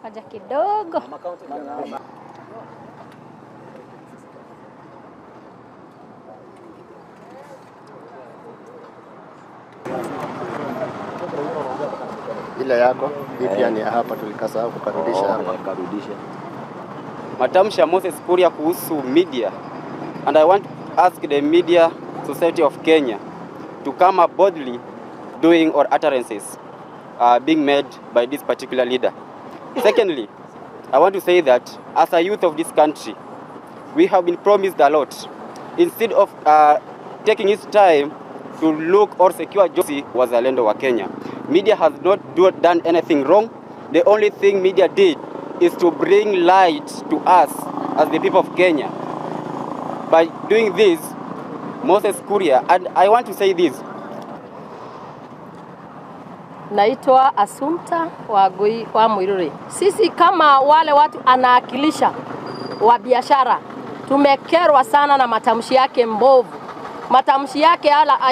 Haja kidogo. Ile yako pia ni hapa tulikasahau kukarudisha hapa. Matamshi ya Moses Kuria kuhusu media, and I want to ask the Media Society of Kenya to come up boldly doing or utterances being made by this particular leader. Secondly, I want to say that as a youth of this country, we have been promised a lot. Instead of taking its time to look or secure Josi wazalendo wa Kenya, media has not done anything wrong. The only thing media did is to bring light to us as the people of Kenya. By doing this, Moses Kuria, and I want to say this. Naitwa Assumpta wa Muiruri. Sisi kama wale watu anaakilisha wa biashara, tumekerwa sana na matamshi yake mbovu. Matamshi yake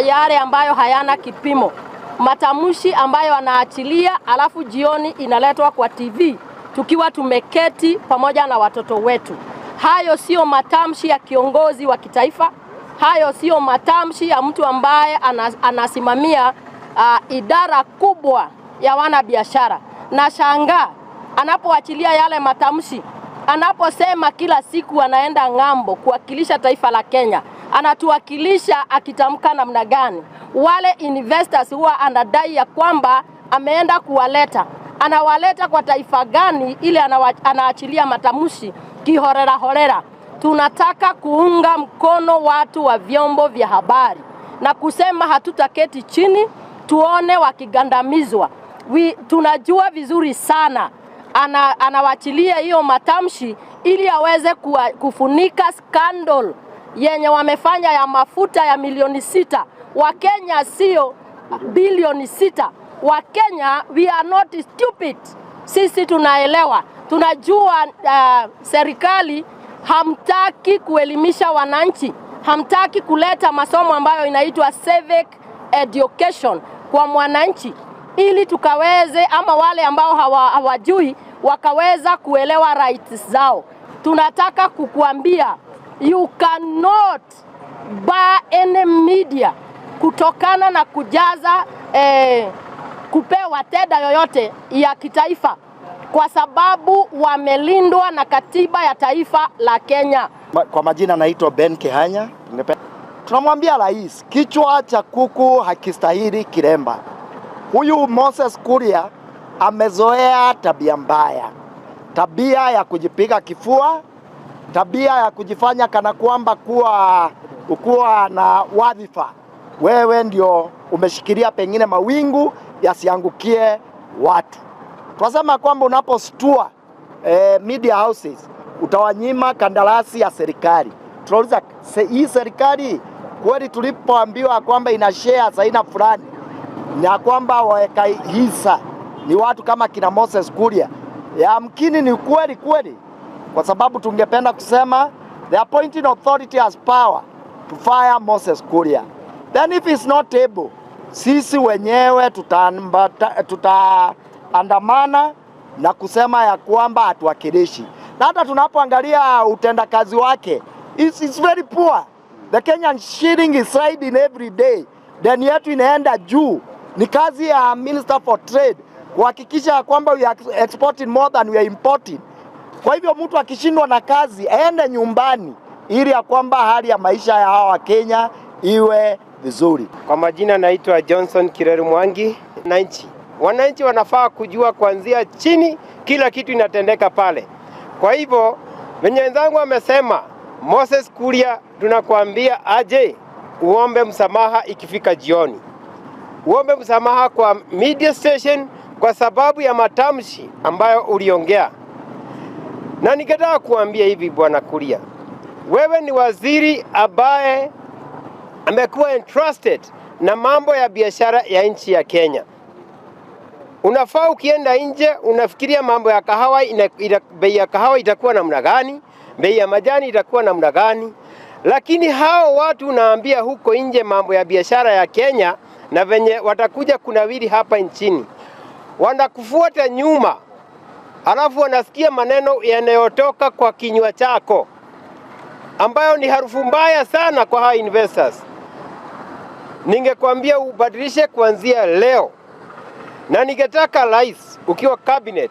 yale ambayo hayana kipimo. Matamshi ambayo anaachilia alafu jioni inaletwa kwa TV tukiwa tumeketi pamoja na watoto wetu. Hayo sio matamshi ya kiongozi wa kitaifa. Hayo sio matamshi ya mtu ambaye anasimamia idara kubwa ya wanabiashara. Na shangaa anapoachilia yale matamshi, anaposema kila siku anaenda ng'ambo kuwakilisha taifa la Kenya, anatuwakilisha akitamka namna gani? Wale investors huwa anadai ya kwamba ameenda kuwaleta, anawaleta kwa taifa gani ili anaachilia matamshi kihorera. Tunataka kuunga mkono watu wa vyombo vya habari na kusema hatutaketi chini tuone wakigandamizwa. Tunajua vizuri sana anawachilia hiyo matamshi ili aweze kufunika scandal yenye wamefanya ya mafuta ya milioni 6. Wakenya sio bilioni 6. Wakenya, we are not stupid. Sisi tunaelewa. Tunajua serikali hamtaki kuelimisha wananchi. Hamtaki kuleta masomo ambayo inaitwa civic education kwa mwananchi ili tukaweze ama wale ambao hawajui wakaweza kuelewa rights zao. Tunataka kukuambia you cannot buy any media kutokana na kujaza kupewa teda yoyote ya kitaifa kwa sababu wamelindwa na katiba ya taifa la Kenya. Kwa majina naitwa Ben Kehanya. Tunamwambia rais, kichwa cha kuku hakistahili kiremba. Huyu Moses Kuria amezoea tabia mbaya. Tabia ya kujipiga kifua, tabia ya kujifanya kana kwamba kuwa na wadhifa. Wewe ndio umeshikilia pengine mawingu yasiangukie watu. Tunasema kwamba unapostua media houses utawanyima kandarasi ya serikali. Tunauliza hii serikali kweli tulipoambiwa kwamba ina shares aina fulani na kwamba waweka hisa ni watu kama kina Moses Kuria, yamkini ni kweli, kwa sababu tungependa kusema the appointing authority has power to fire Moses Kuria. Then if it's not able, sisi wenyewe tutaandamana na kusema ya kwamba hatuwakilishi. Na hata tunapoangalia utendakazi wake, it's very poor. The Kenyan shilling is riding every day. Then yetu inaenda juu. Ni kazi ya Minister for Trade kuhakikisha kwamba we are exporting more than we are importing. Kwa hivyo mtu akishindwa na kazi aende nyumbani ili ya kwamba hali ya maisha ya hawa Kenya iwe vizuri. Kwa majina naitwa Johnson Kireru Mwangi. Wananchi wanafaa kujua kuanzia chini kila kitu inatendeka pale. Kwa hivyo venye wenzangu wamesema, Moses Kuria tunakuambia aje uombe msamaha ikifika jioni. Uombe msamaha kwa media station kwa sababu ya matamshi ambayo uliongea. Na ningetaka kuambia hivi bwana Kuria, wewe ni waziri ambaye amekuwa entrusted na mambo ya biashara ya nchi ya Kenya. Unafaa ukienda nje unafikiria mambo ya kahawa, bei ya kahawa itakuwa namna gani, bei ya majani itakuwa namna gani. Lakini hao watu unaambia huko nje mambo ya biashara ya Kenya na venye watakuja kunawiri hapa nchini. wanakufuata nyuma, alafu wanasikia maneno yanayotoka kwa kinywa chako ambayo ni harufu mbaya sana kwa hawa investors. Ningekwambia ubadilishe kuanzia leo, na ningetaka rais ukiwa cabinet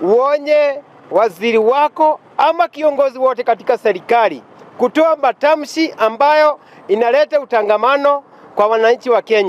uonye waziri wako ama kiongozi wote katika serikali kutoa matamshi ambayo inaleta utangamano kwa wananchi wa Kenya.